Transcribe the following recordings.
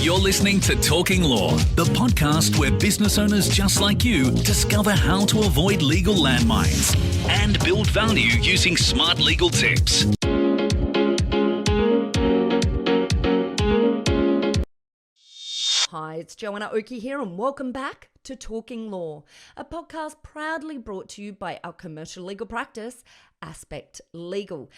You're listening to Talking Law, the podcast where business owners just like you discover how to avoid legal landmines and build value using smart legal tips. Hi, it's Joanna Oakey here and welcome back to Talking Law, a podcast proudly brought to you by our commercial legal practice, Aspect Legal.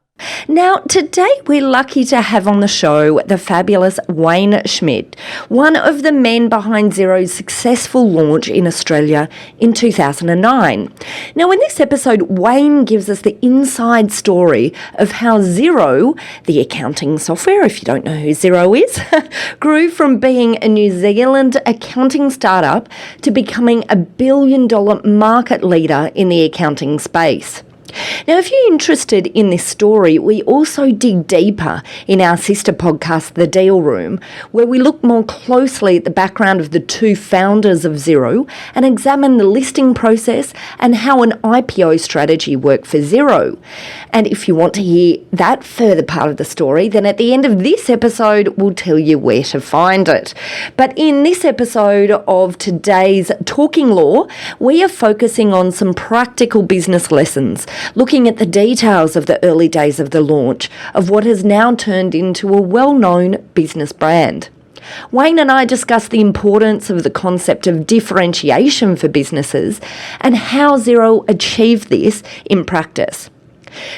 Now, today we're lucky to have on the show the fabulous Wayne Schmidt, one of the men behind Xero's successful launch in Australia in 2009. Now, in this episode, Wayne gives us the inside story of how Xero, the accounting software, if you don't know who Xero is, grew from being a New Zealand accounting startup to becoming a billion-dollar market leader in the accounting space. Now, if you're interested in this story, we also dig deeper in our sister podcast, The Deal Room, where we look more closely at the background of the two founders of Xero and examine the listing process and how an IPO strategy worked for Xero. And if you want to hear that further part of the story, then at the end of this episode, we'll tell you where to find it. But in this episode of today's Talking Law, we are focusing on some practical business lessons, looking at the details of the early days of the launch of what has now turned into a well-known business brand. Wayne and I discussed the importance of the concept of differentiation for businesses and how Xero achieved this in practice.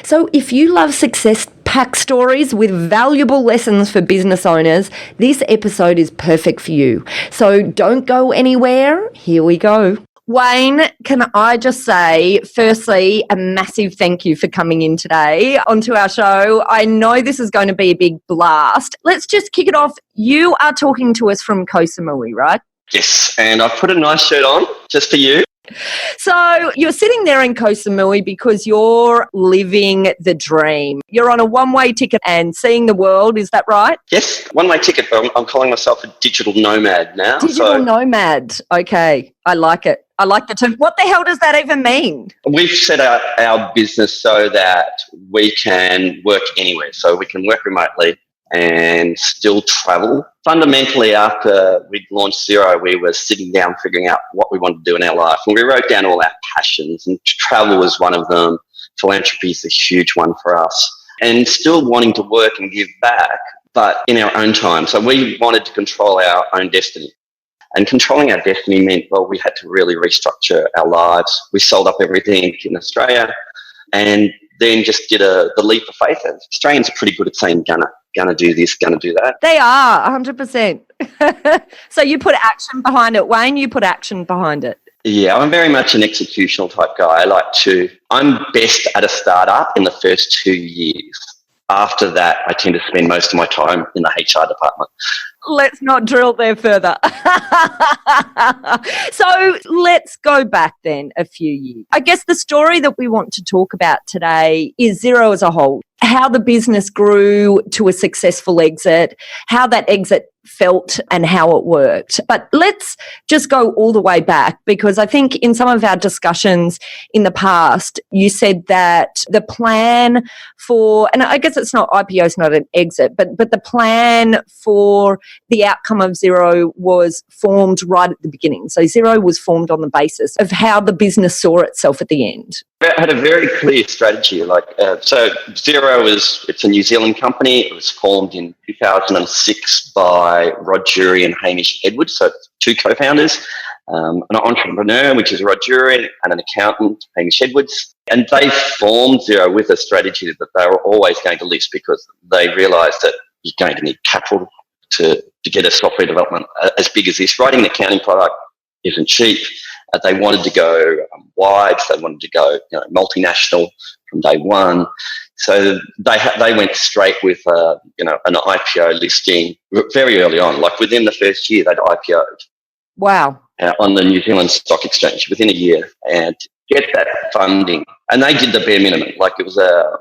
So if you love success-packed stories with valuable lessons for business owners, this episode is perfect for you. So don't go anywhere. Here we go. Wayne, can I just say, firstly, a massive thank you for coming in today onto our show. I know this is going to be a big blast. Let's just kick it off. You are talking to us from Koh Samui, right? Yes, and I've put a nice shirt on just for you. So you're sitting there in Koh Samui because you're living the dream. You're on a one-way ticket and seeing the world, is that right? Yes, one-way ticket. I'm calling myself a digital nomad now. Digital nomad. Okay, I like it. I like the term. What the hell does that even mean? We've set up our business so that we can work anywhere. So we can work remotely and still travel. Fundamentally, after we'd launched Xero, we were sitting down figuring out what we wanted to do in our life. And we wrote down all our passions, and travel was one of them. Philanthropy is a huge one for us. And still wanting to work and give back, but in our own time. So we wanted to control our own destiny. And controlling our destiny meant, well, we had to really restructure our lives. We sold up everything in Australia and then just did the leap of faith. Australians are pretty good at saying, gonna do this, gonna do that. They are, 100%. So you put action behind it. Wayne, you put action behind it. Yeah, I'm very much an executional type guy. I'm best at a startup in the first 2 years. After that, I tend to spend most of my time in the HR department. Let's not drill there further. So let's go back then a few years. I guess the story that we want to talk about today is Xero as a whole, how the business grew to a successful exit, how that exit felt and how it worked. But let's just go all the way back, because I think in some of our discussions in the past, you said that the plan for, and I guess it's not IPO, it's not an exit, but the plan for the outcome of Xero was formed right at the beginning. So Xero was formed on the basis of how the business saw itself at the end. It had a very clear strategy. So Xero it's a New Zealand company. It was formed in 2006 by Rod Jury and Hamish Edwards, so two co-founders, an entrepreneur, which is Rod Jury, and an accountant, Hamish Edwards. And they formed Xero with a strategy that they were always going to list, because they realised that you're going to need capital to get a software development as big as this. Writing an accounting product isn't cheap. They wanted to go wide. They wanted to go multinational from day one. So they went straight with an IPO listing very early on. Like within the first year, they'd IPO'd. Wow. On the New Zealand Stock Exchange within a year, and get that funding. And they did the bare minimum. Like it was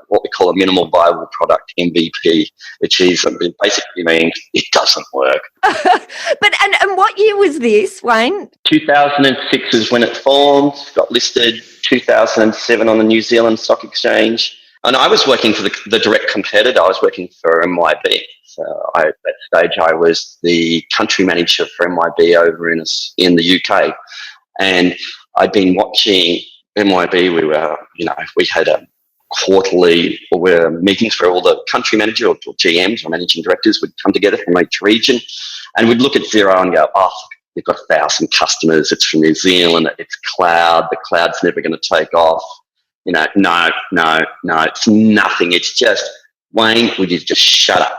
what we call a minimal viable product, MVP, which is basically means it doesn't work. But and what year was this, Wayne? 2006 is when it formed, got listed 2007 on the New Zealand Stock Exchange. And I was working for the direct competitor. I was working for MYB. So at that stage, I was the country manager for MYB over in the UK, and I'd been watching MYB. We had a quarterly meetings for all the country manager or GMs or managing directors would come together from each region, and we'd look at Xero and go, oh, you've got 1,000 customers. It's from New Zealand. It's cloud. The cloud's never going to take off. No, it's nothing. It's just, Wayne, would you just shut up?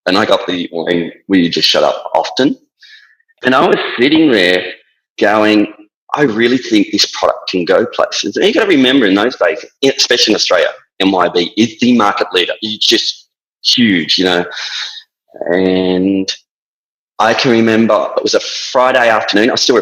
And I got the, Wayne, will you just shut up often? And I was sitting there going, I really think this product can go places. And you've got to remember in those days, especially in Australia, MYB is the market leader. It's just huge, And I can remember it was a Friday afternoon. I still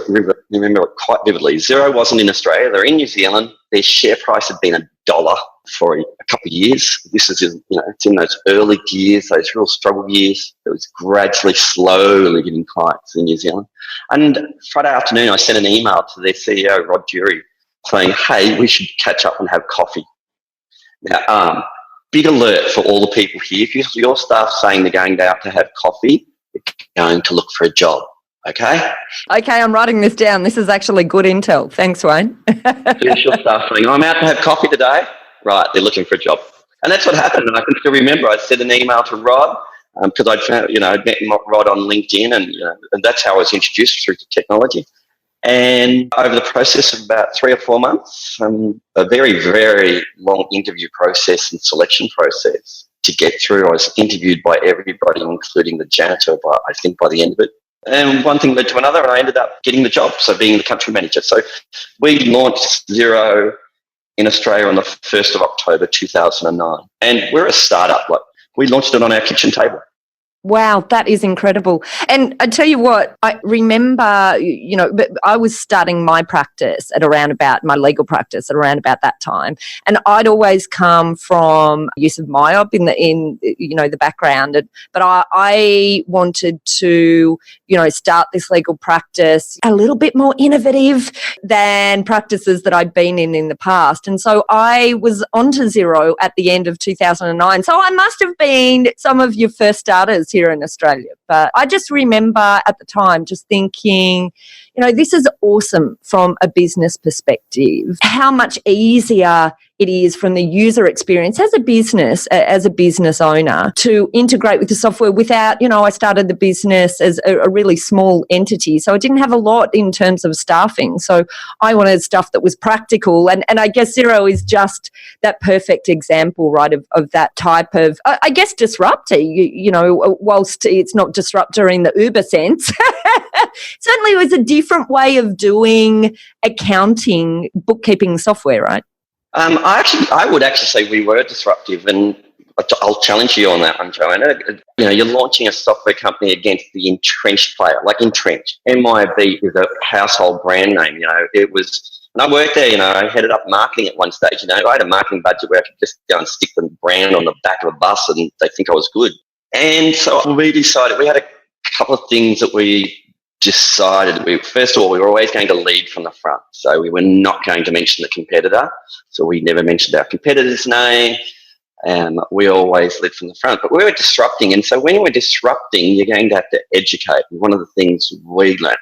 remember it quite vividly. Xero wasn't in Australia. They're in New Zealand. Their share price had been $1 for a couple of years. This is, it's in those early years, those real struggle years. It was gradually, slowly getting clients in New Zealand. And Friday afternoon, I sent an email to their CEO, Rod Jury, saying, hey, we should catch up and have coffee. Now, big alert for all the people here. If your staff saying they're going out to have coffee, they're going to look for a job. Okay? Okay, I'm writing this down. This is actually good intel. Thanks, Wayne. Finish your staff saying, I'm out to have coffee today. Right, they're looking for a job. And that's what happened. And I can still remember I sent an email to Rod because I'd found, I'd met Rod on LinkedIn and that's how I was introduced through to technology. And over the process of about 3 or 4 months, a very, very long interview process and selection process to get through. I was interviewed by everybody, including the janitor, I think by the end of it. And one thing led to another, and I ended up getting the job, so being the country manager. So we launched Xero in Australia on the 1st of October 2009. And we're a startup. We launched it on our kitchen table. Wow, that is incredible. And I tell you what, I remember, but I was starting my practice at around about, my legal practice at around about that time. And I'd always come from use of MYOB in the background. But I wanted to, start this legal practice a little bit more innovative than practices that I'd been in the past. And so I was onto Xero at the end of 2009. So I must have been some of your first starters here in Australia. But I just remember at the time just thinking, this is awesome from a business perspective. How much easier it is from the user experience as a business owner to integrate with the software without, I started the business as a really small entity. So I didn't have a lot in terms of staffing. So I wanted stuff that was practical. And I guess Xero is just that perfect example, right, of that type of, I guess, disruptor, whilst it's not disruptor in the Uber sense. Certainly it was a different way of doing accounting, bookkeeping software, right? I would actually say we were disruptive, and I'll challenge you on that one, Joanna. You're launching a software company against the entrenched player, like entrenched. MYB is a household brand name. It was, and I worked there. I headed up marketing at one stage. I had a marketing budget where I could just go and stick the brand on the back of a bus, and they think I was good. And so we decided we had a couple of things that we decided. First of all, we were always going to lead from the front. So we were not going to mention the competitor. So we never mentioned our competitor's name. And we always led from the front. But we were disrupting. And so when you're disrupting, you're going to have to educate. And one of the things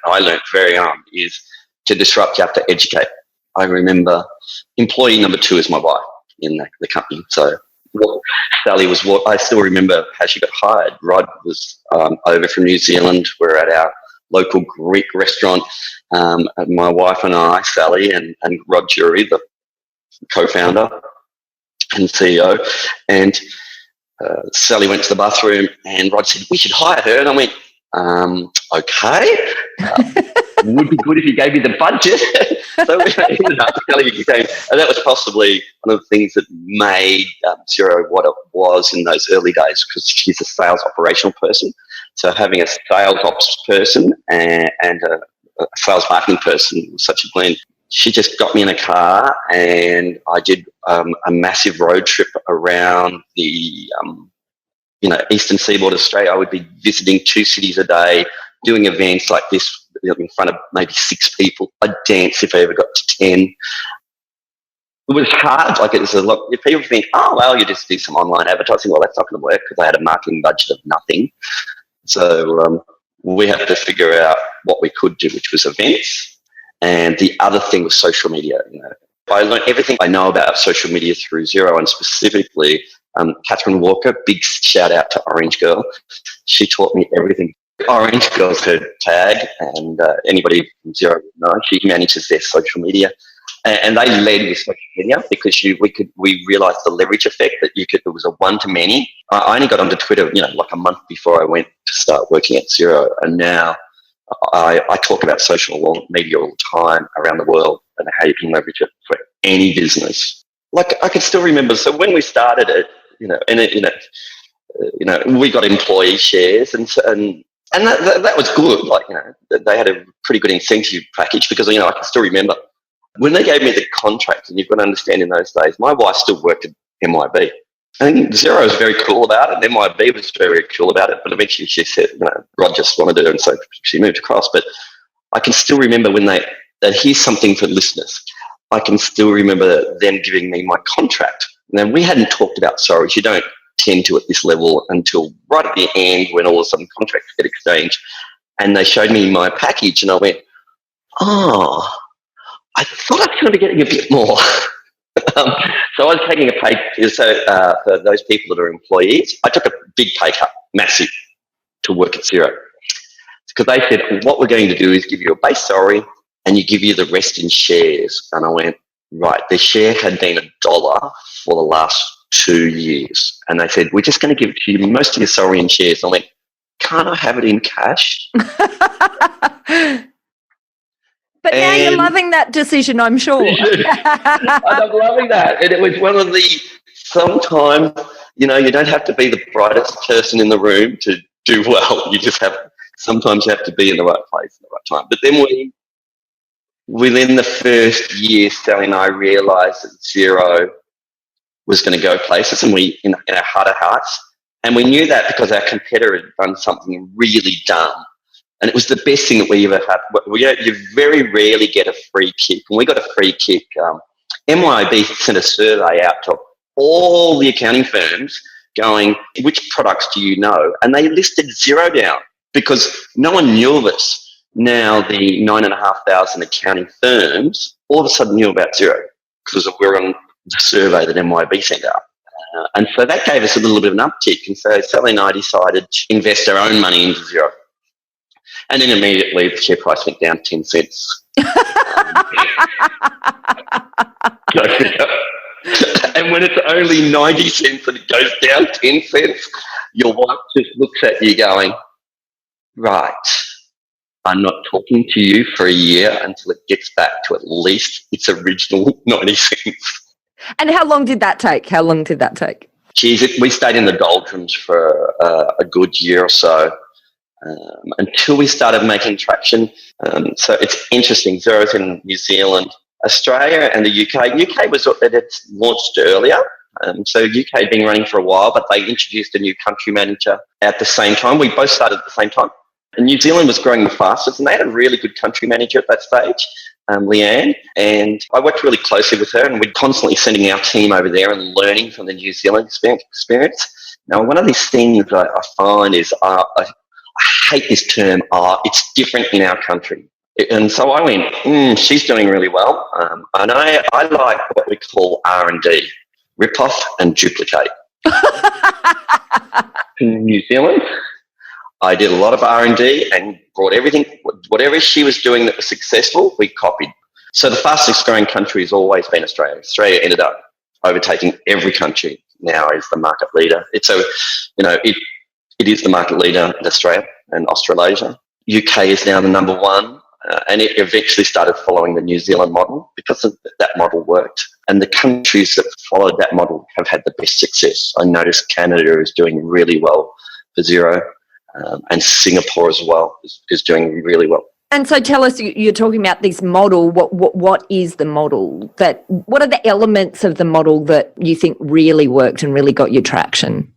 I learned very young, is to disrupt, you have to educate. I remember employee number 2 is my wife in the company. So Sally was I still remember how she got hired. Rod was over from New Zealand. We're at our local Greek restaurant. And my wife and I, Sally, and Rod Jury, the co-founder and CEO, and Sally went to the bathroom and Rod said, we should hire her. And I went, okay. Would be good if you gave me the budget. So we ended up telling you, and that was possibly one of the things that made Xero what it was in those early days, because she's a sales operational person. So having a sales ops person and a sales marketing person was such a blend. She just got me in a car and I did a massive road trip around the eastern seaboard of Australia. I would be visiting 2 cities a day, doing events like this in front of maybe 6 people. I'd dance if I ever got to 10. it was hard. Like, it was a lot. If people think, oh, well, you just do some online advertising. Well, that's not going to work because they had a marketing budget of nothing. So we had to figure out what we could do, which was events. And the other thing was social media. I learned everything I know about social media through Xero, and specifically Catherine Walker, big shout out to Orange Girl. She taught me everything. Orange Girl's her tag, and anybody from Xero would know, she manages their social media. And they led with social media because we realised the leverage effect that it was a one-to-many. I only got onto Twitter, like a month before I went to start working at Xero, and now I talk about social media all the time around the world and how you can leverage it for any business. Like, I can still remember, so when we started it, we got employee shares, and that was good. Like, they had a pretty good incentive package because, I can still remember when they gave me the contract, and you've got to understand in those days, my wife still worked at MYB. I think Xero was very cool about it, and MYB was very cool about it, but eventually she said, Rod just wanted to do it, and so she moved across. But I can still remember when here's something for listeners. I can still remember them giving me my contract. Now, we hadn't talked about salaries. You don't tend to at this level until right at the end when all of a sudden contracts get exchanged. And they showed me my package, and I went, oh, I thought I was going to be getting a bit more. So I was taking a pay. So for those people that are employees, I took a big pay cut, massive, to work at Xero. Because they said, what we're going to do is give you a base salary and give you the rest in shares. And I went, right, the share had been $1 for the last 2 years. And they said, we're just going to give it to you most of your salary in shares. I went, can't I have it in cash? But now you're loving that decision, I'm sure. I'm loving that. And it was one of the, sometimes, you don't have to be the brightest person in the room to do well. Sometimes you have to be in the right place at the right time. But then within the first year, Sally and I realised that Xero was going to go places, and we, in our heart of hearts, and we knew that because our competitor had done something really dumb. And it was the best thing that we ever had. You very rarely get a free kick. And we got a free kick. MYB sent a survey out to all the accounting firms going, which products do you know? And they listed Xero down because no one knew of us. Now the 9,500 accounting firms all of a sudden knew about Xero because we're on the survey that MYB sent out. And so that gave us a little bit of an uptick. And so Sally and I decided to invest our own money into Xero. And then immediately the share price went down 10 cents. And when it's only 90 cents and it goes down 10 cents, your wife just looks at you going, right, I'm not talking to you for a year until it gets back to at least its original 90 cents. And how long did that take? Geez, we stayed in the doldrums for a good year or so. Until we started making traction. So it's interesting. Xero's in New Zealand, Australia and the UK. UK was it's launched earlier. So UK had been running for a while, but they introduced a new country manager at the same time. We both started at the same time. And New Zealand was growing the fastest, and they had a really good country manager at that stage, Leanne. And I worked really closely with her, and we're constantly sending our team over there and learning from the New Zealand experience. Now, one of these things I find is I hate this term, it's different in our country. And so I went, she's doing really well. And I like what we call R&D, rip off and duplicate. In New Zealand, I did a lot of R&D and brought everything, whatever she was doing that was successful, we copied. So the fastest growing country has always been Australia. Australia ended up overtaking every country now as the market leader. It is the market leader in Australia and Australasia. UK is now the number one, and it eventually started following the New Zealand model because that model worked. And the countries that followed that model have had the best success. I noticed Canada is doing really well for Xero, and Singapore as well is doing really well. And so tell us, you're talking about this model. What is the model? What are the elements of the model that you think really worked and really got you traction?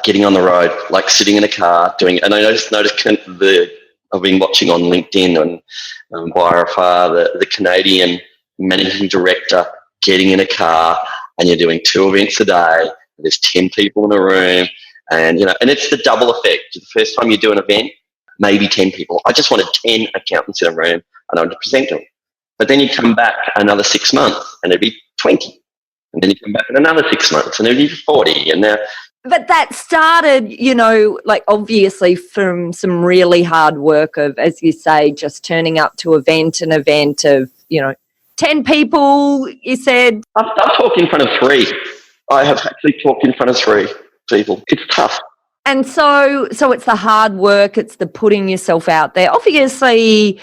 Getting on the road, like sitting in a car, and I noticed I've been watching on LinkedIn and YRFR, the Canadian managing director getting in a car and you're doing 2 events a day. There's 10 people in a room, and and it's the double effect. The first time you do an event, maybe 10 people. I just wanted 10 accountants in a room, and I wanted to present them. But then you come back another 6 months, and it'd be 20. And then you come back in another 6 months, and it'd be 40. And now, but that started, obviously from some really hard work of, as you say, just turning up to an event of, 10 people, you said. I've talked in front of 3. I have actually talked in front of 3 people. It's tough. And so it's the hard work, it's the putting yourself out there. Obviously,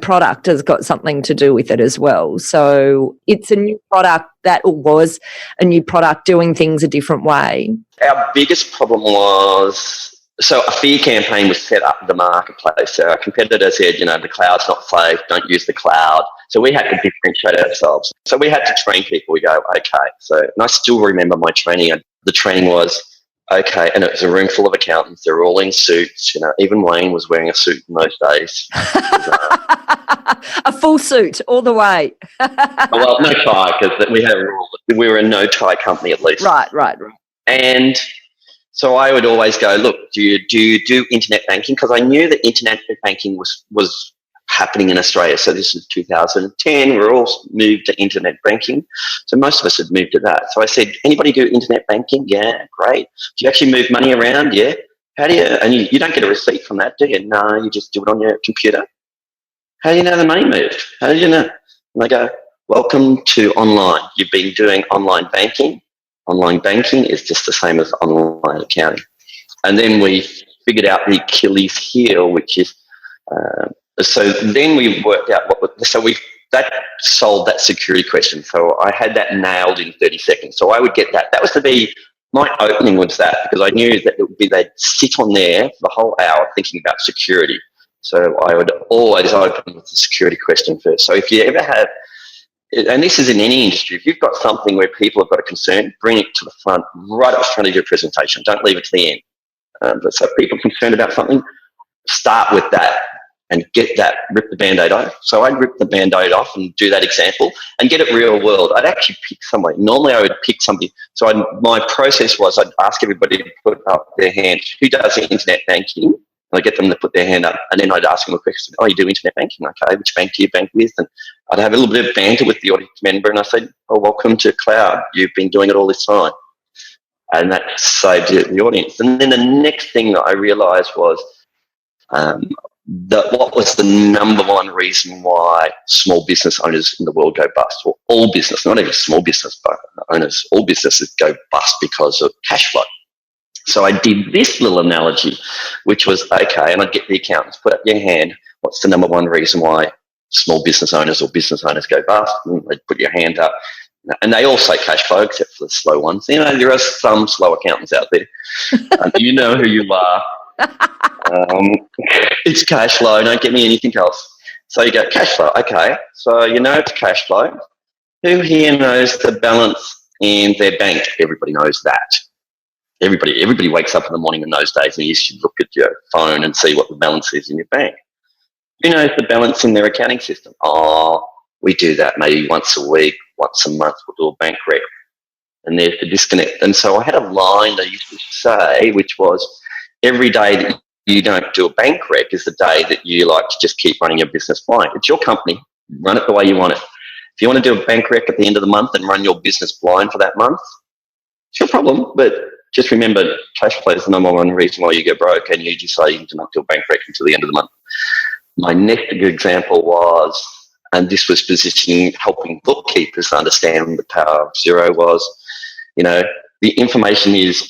product has got something to do with it as well. So it's a new product was a new product doing things a different way. Our biggest problem was, so a fear campaign was set up in the marketplace. So our competitor said, the cloud's not safe, don't use the cloud. So we had to differentiate ourselves. So we had to train people. We go, okay. And I still remember my training. The training was, okay, and it was a room full of accountants. They're all in suits. Even Wayne was wearing a suit in those days. A full suit all the way. Well, no tie, because we were a no tie company at least. Right. And so I would always go, look, do you do internet banking? Because I knew that internet banking was happening in Australia. So this is 2010. We're all moved to internet banking. So most of us had moved to that. So I said, anybody do internet banking? Yeah, great. Do you actually move money around? Yeah. How do you? And you don't get a receipt from that, do you? No, you just do it on your computer. How do you know the money moved? How do you know? And they go, welcome to online. You've been doing online banking. Online banking is just the same as online accounting. And then we figured out the Achilles heel, which is, so then we worked out that solved that security question. So I had that nailed in 30 seconds. So I would get that. That was my opening was that, because I knew that it would be, they'd sit on there for the whole hour thinking about security. So I would always open with the security question first. So if you ever have, and this is in any industry, if you've got something where people have got a concern, bring it to the front, right up front of your presentation. Don't leave it to the end. So if people are concerned about something, start with that and get that, rip the Band-Aid off. So I'd rip the Band-Aid off and do that example and get it real world. I'd actually pick somebody. Normally I would pick somebody. So my process was I'd ask everybody to put up their hand. Who does internet banking? And I'd get them to put their hand up, and then I'd ask them a question. Oh, you do internet banking? Okay, which bank do you bank with? And I'd have a little bit of banter with the audience member, and I said, oh, welcome to Cloud. You've been doing it all this time. And that saved the audience. And then the next thing that I realised was what was the number one reason why small business owners in the world go bust, or all business, not even small business owners, all businesses go bust because of cash flow. So I did this little analogy, which was, okay, and I'd get the accountants, put up your hand, what's the number one reason why small business owners or business owners go bust? And they'd put your hand up. And they all say cash flow, except for the slow ones. There are some slow accountants out there. You know who you are. It's cash flow, don't get me anything else. So you go, cash flow, okay. So you know it's cash flow. Who here knows the balance in their bank? Everybody knows that. Everybody wakes up in the morning in those days and you should look at your phone and see what the balance is in your bank. Who knows the balance in their accounting system? Oh, we do that maybe once a week, once a month, we'll do a bank rec. And there's the disconnect. And so I had a line I used to say, which was, every day that you don't do a bank rec is the day that you like to just keep running your business blind. It's your company. Run it the way you want it. If you want to do a bank rec at the end of the month and run your business blind for that month, it's your problem. But just remember, cash flow is the number one reason why you go broke, and you decide to not do a bank rec until the end of the month. My next example was, and this was positioning, helping bookkeepers understand the power of Xero was, the information is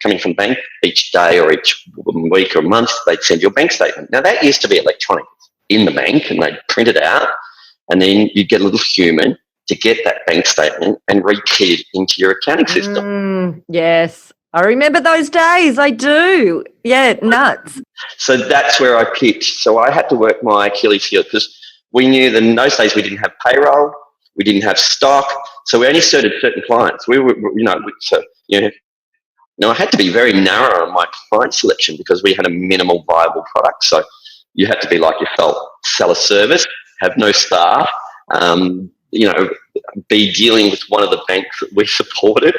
coming from the bank each day or each week or month. They'd send you a bank statement. Now, that used to be electronic in the bank, and they'd print it out, and then you'd get a little human to get that bank statement and rekey it into your accounting system. Yes, I remember those days. I do. Yeah, nuts. So that's where I pitched. So I had to work my Achilles heel, because we knew that in those days we didn't have payroll, we didn't have stock, so we only served certain clients. I had to be very narrow on my client selection because we had a minimal viable product. So you had to be like yourself, sell a service, have no staff, be dealing with one of the banks that we supported.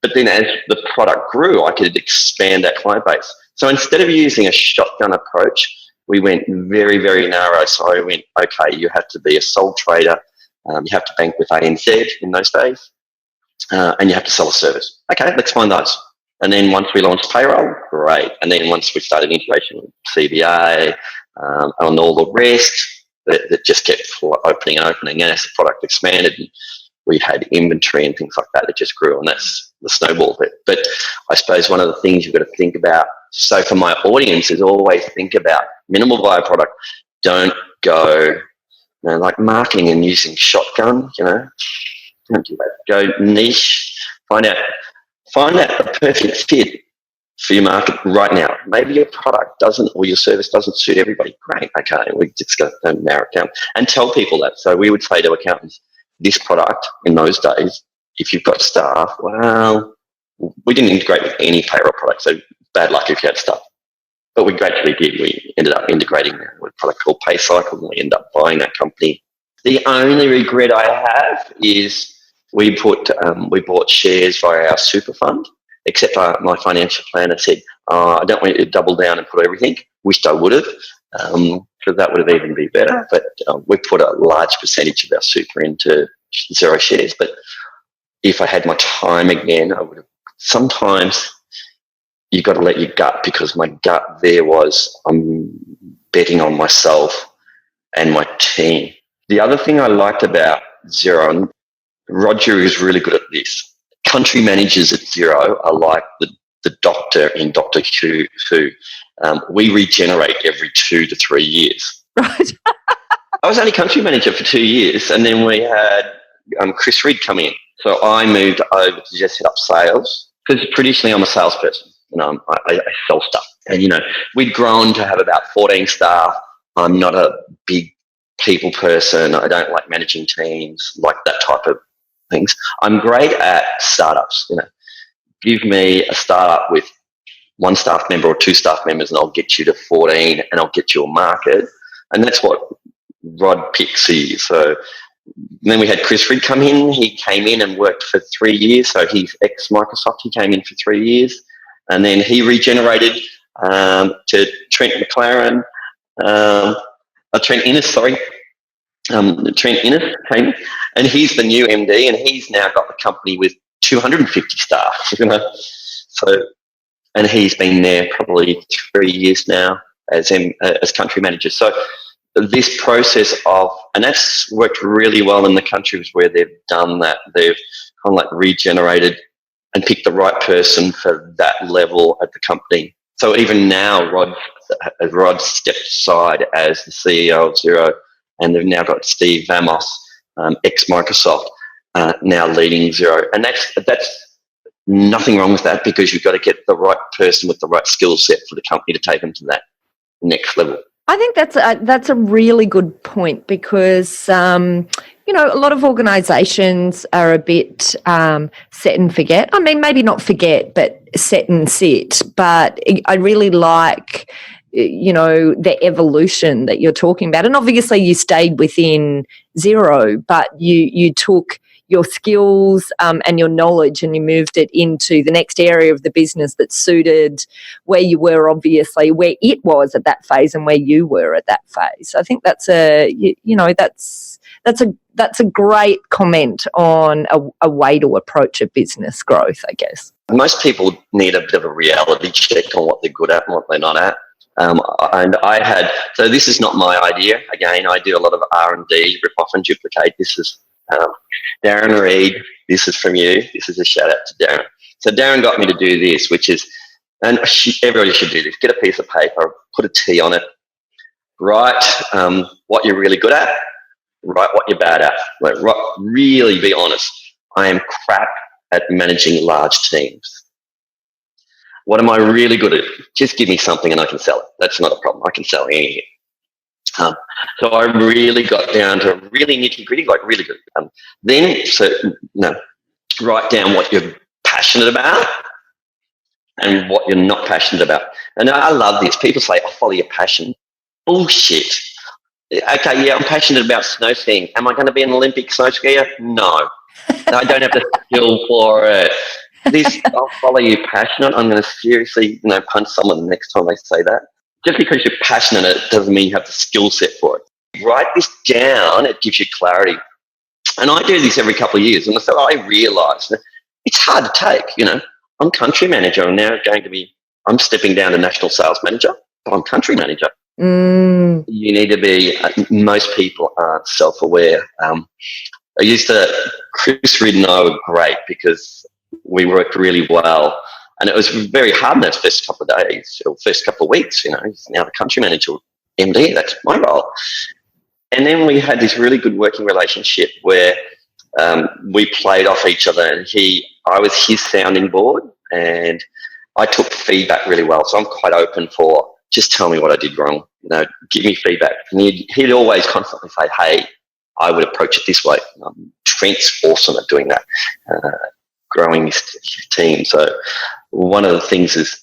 But then as the product grew, I could expand that client base. So instead of using a shotgun approach, we went very, very narrow. So I went, okay, you have to be a sole trader. You have to bank with ANZ in those days. And you have to sell a service. Okay, let's find those. And then once we launched payroll, great. And then once we started integration with CBA and all the rest, that just kept opening and opening. And as the product expanded, we had inventory and things like that that just grew, and that's the snowball bit. But I suppose one of the things you've got to think about, so for my audience, is always think about minimal viable product. Don't go like marketing and using shotgun, don't do that. Go niche, find out the perfect fit for your market right now. Maybe your product doesn't, or your service doesn't suit everybody. Great, okay, we just got to narrow it down and tell people that. So we would say to accountants, this product in those days, if you've got staff, well, we didn't integrate with any payroll product, so bad luck if you had staff. But we gradually did. We ended up integrating with a product called PayCycle, and we ended up buying that company. The only regret I have is we bought shares via our super fund, except my financial planner said, I don't want you to double down and put everything. Wished I would have, because that would have even been better. But we put a large percentage of our super into Xero shares. But if I had my time again, I would have. Sometimes you've got to let your gut, because my gut there was I'm betting on myself and my team. The other thing I liked about Xero, and Roger is really good at this, country managers at Xero are like the doctor in Doctor Who. We regenerate every 2 to 3 years. Right. I was only country manager for 2 years, and then we had Chris Reed come in. So I moved over to just set up sales, because traditionally I'm a salesperson. I sell stuff. And, we'd grown to have about 14 staff. I'm not a big people person. I don't like managing teams, like that type of things. I'm great at startups. Give me a startup with 1 staff member or 2 staff members, and I'll get you to 14, and I'll get you a market. And that's what Rod Pixie. So then we had Chris Reed come in. He came in and worked for 3 years. So he's ex-Microsoft. He came in for 3 years. And then he regenerated to Trent McLaren, Trent Innes, sorry. Trent Innes came, and he's the new MD, and he's now got the company with 250 staff. So, and he's been there probably 3 years now as country manager. So this process and that's worked really well in the countries where they've done that. They've kind of like regenerated and picked the right person for that level at the company. So even now, Rod stepped aside as the CEO of Xero, and they've now got Steve Vamos, ex-Microsoft, now leading Xero. And that's nothing wrong with that, because you've got to get the right person with the right skill set for the company to take them to that next level. I think that's a really good point, because a lot of organisations are a bit set and forget. I mean, maybe not forget, but set and sit. But I really like the evolution that you're talking about. And obviously you stayed within Xero, but you took your skills and your knowledge and you moved it into the next area of the business that suited where you were, obviously, where it was at that phase and where you were at that phase. I think that's that's a great comment on a way to approach a business growth, I guess. Most people need a bit of a reality check on what they're good at and what they're not at. And I had, so this is not my idea. Again, I do a lot of R&D, rip off and duplicate. This is Darren Reed. This is from you. This is a shout out to Darren. So Darren got me to do this, which is, and everybody should do this. Get a piece of paper, put a T on it, write what you're really good at, write what you're bad at. Like, really be honest. I am crap at managing large teams. What am I really good at? Just give me something and I can sell it. That's not a problem. I can sell anything. So I really got down to really nitty gritty, like really good. Write down what you're passionate about and what you're not passionate about. And I love this. People say, I follow your passion. Bullshit. Okay, yeah, I'm passionate about snow skiing. Am I going to be an Olympic snow skier? No. I don't have the skill for it. I'll follow you passionate. I'm going to seriously, punch someone the next time they say that. Just because you're passionate, it doesn't mean you have the skill set for it. Write this down. It gives you clarity. And I do this every couple of years. And so I realise that it's hard to take, I'm country manager. I'm stepping down to national sales manager, but I'm country manager. You need to be, most people aren't self-aware. Chris Reed and I were great because we worked really well. And it was very hard in those first couple of days, or first couple of weeks, he's now the country manager, MD, that's my role. And then we had this really good working relationship where we played off each other, and I was his sounding board, and I took feedback really well. So I'm quite open for, just tell me what I did wrong, give me feedback. And he'd always constantly say, hey, I would approach it this way. Trent's awesome at doing that, growing his team. So one of the things is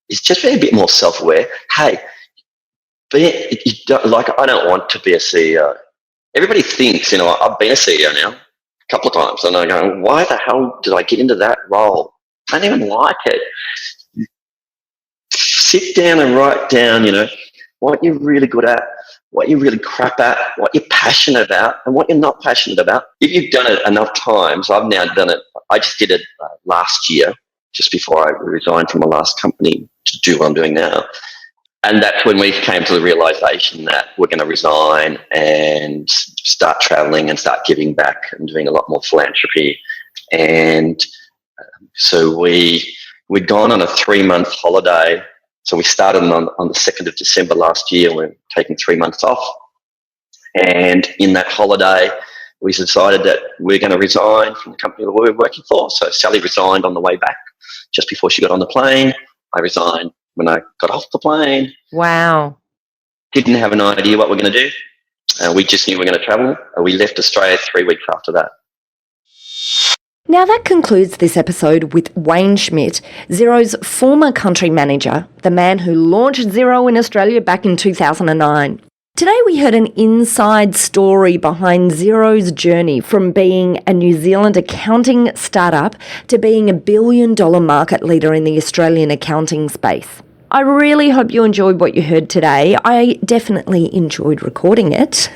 just be a bit more self-aware. Hey, I don't want to be a CEO. Everybody thinks, I've been a CEO now a couple of times, and I go, why the hell did I get into that role? I don't even like it. Sit down and write down, what you're really good at, what you're really crap at, what you're passionate about, and what you're not passionate about. If you've done it enough times, I've now done it. I just did it last year, just before I resigned from my last company to do what I'm doing now. And that's when we came to the realisation that we're going to resign and start travelling and start giving back and doing a lot more philanthropy. And so we'd gone on a 3-month holiday. So we started on the 2nd of December last year. We're taking 3 months off. And in that holiday, we decided that we're going to resign from the company that we were working for. So Sally resigned on the way back just before she got on the plane. I resigned when I got off the plane. Wow. Didn't have an idea what we're going to do. We just knew we were going to travel. We left Australia 3 weeks after that. Now that concludes this episode with Wayne Schmidt, Xero's former country manager, the man who launched Xero in Australia back in 2009. Today we heard an inside story behind Xero's journey from being a New Zealand accounting startup to being a billion-dollar market leader in the Australian accounting space. I really hope you enjoyed what you heard today. I definitely enjoyed recording it.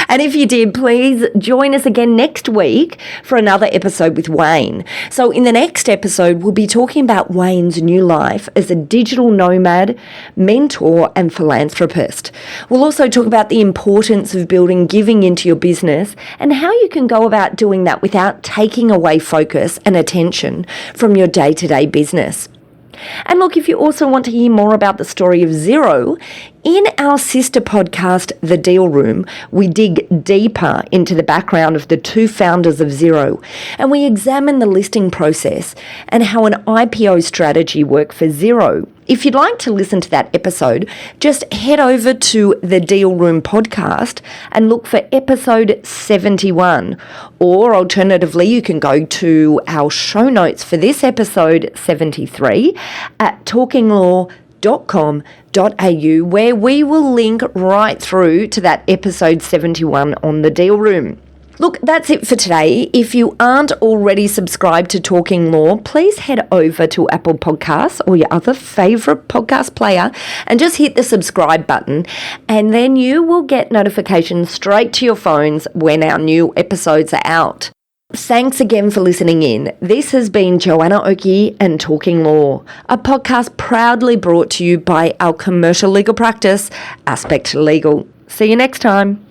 And if you did, please join us again next week for another episode with Wayne. So in the next episode, we'll be talking about Wayne's new life as a digital nomad, mentor, and philanthropist. We'll also talk about the importance of building giving into your business and how you can go about doing that without taking away focus and attention from your day-to-day business. And look, if you also want to hear more about the story of Xero, in our sister podcast, The Deal Room, we dig deeper into the background of the two founders of Xero, and we examine the listing process and how an IPO strategy worked for Xero. If you'd like to listen to that episode, just head over to the Deal Room podcast and look for episode 71. Or alternatively, you can go to our show notes for this episode 73 at talkinglaw.com.au, where we will link right through to that episode 71 on the Deal Room. Look, that's it for today. If you aren't already subscribed to Talking Law, please head over to Apple Podcasts or your other favourite podcast player and just hit the subscribe button, and then you will get notifications straight to your phones when our new episodes are out. Thanks again for listening in. This has been Joanna Oakey and Talking Law, a podcast proudly brought to you by our commercial legal practice, Aspect Legal. See you next time.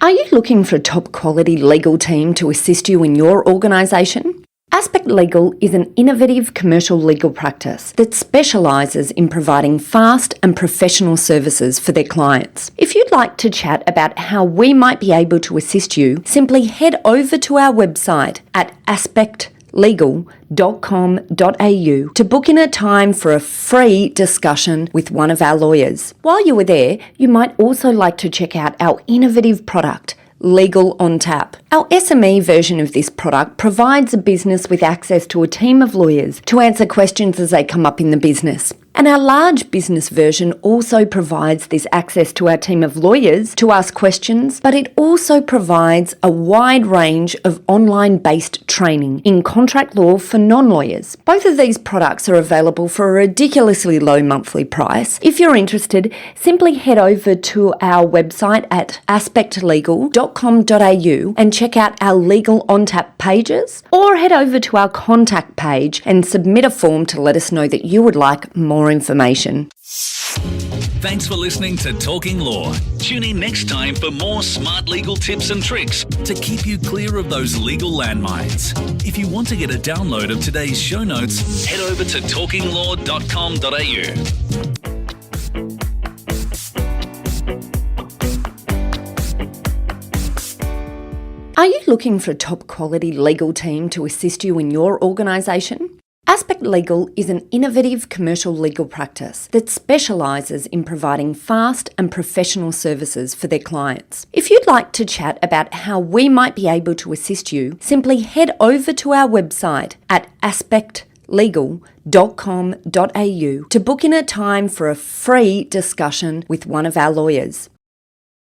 Are you looking for a top quality legal team to assist you in your organisation? Aspect Legal is an innovative commercial legal practice that specialises in providing fast and professional services for their clients. If you'd like to chat about how we might be able to assist you, simply head over to our website at aspectlegal.com.au to book in a time for a free discussion with one of our lawyers. While you are there, you might also like to check out our innovative product, Legal on Tap. Our SME version of this product provides a business with access to a team of lawyers to answer questions as they come up in the business. And our large business version also provides this access to our team of lawyers to ask questions, but it also provides a wide range of online-based training in contract law for non-lawyers. Both of these products are available for a ridiculously low monthly price. If you're interested, simply head over to our website at aspectlegal.com.au and check out our Legal on Tap pages, or head over to our contact page and submit a form to let us know that you would like more information. Thanks for listening to Talking Law. Tune in next time for more smart legal tips and tricks to keep you clear of those legal landmines. If you want to get a download of today's show notes, head over to talkinglaw.com.au. Are you looking for a top quality legal team to assist you in your organisation? Aspect Legal is an innovative commercial legal practice that specialises in providing fast and professional services for their clients. If you'd like to chat about how we might be able to assist you, simply head over to our website at aspectlegal.com.au to book in a time for a free discussion with one of our lawyers.